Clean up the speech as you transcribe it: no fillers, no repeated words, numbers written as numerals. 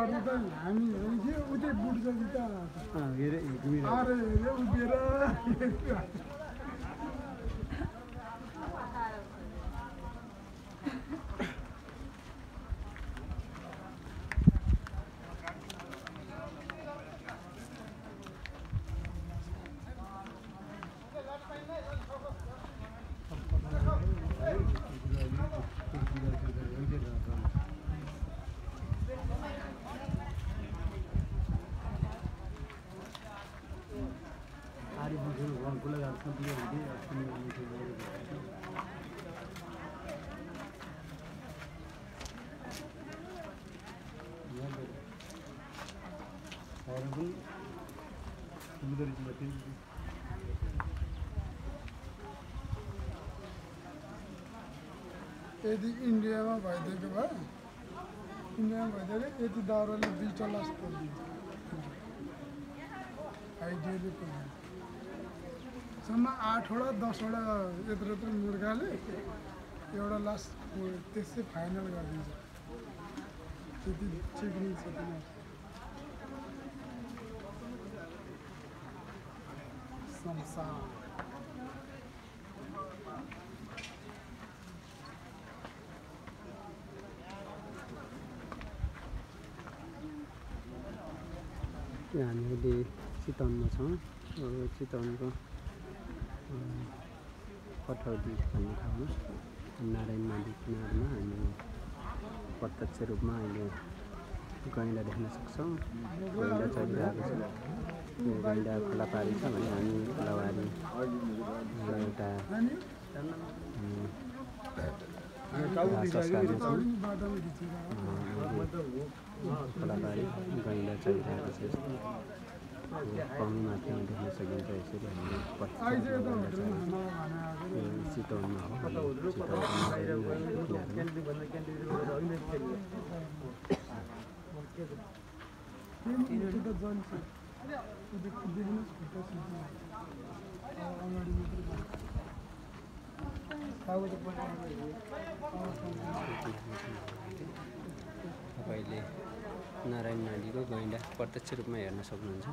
गर्नु त हामी के उतै बुट्छ नि त हेरे अरे हेरे उभिएर यदि इन्डियामा भइदिएको भए इन्डियामा भइदिएको यति दाउराले 2टा लास पर्दिन्छ आइडियली पर्दिन्छ सम्म 8वटा 10वटा यत्रो यत्रो मुर्गाले एउटा लास त्यसै फाइनल गरिदिन्छ त्यति चिक्ने छ तिनीहरू संसार हामी अहिले चितवनमा छौँ चितवनको पटौदी भन्ने ठाउँमा नारायण नदी किनारमा हामी प्रत्यक्ष रूपमा अहिले गैँडा देख्न सक्छौँ गैँडा चलिरहेको छ यो गैँडा खोलापारी छ भने हामी खोलाबारी एउटा खोलाबारी गैँडा चलिरहेको छ यस्तो पानी माथि देख्न सकिन्छ यसरी हामी चितवनमा हो तपाईँले नारायण नदीको गैँडा प्रत्यक्ष रूपमा हेर्न सक्नुहुन्छ।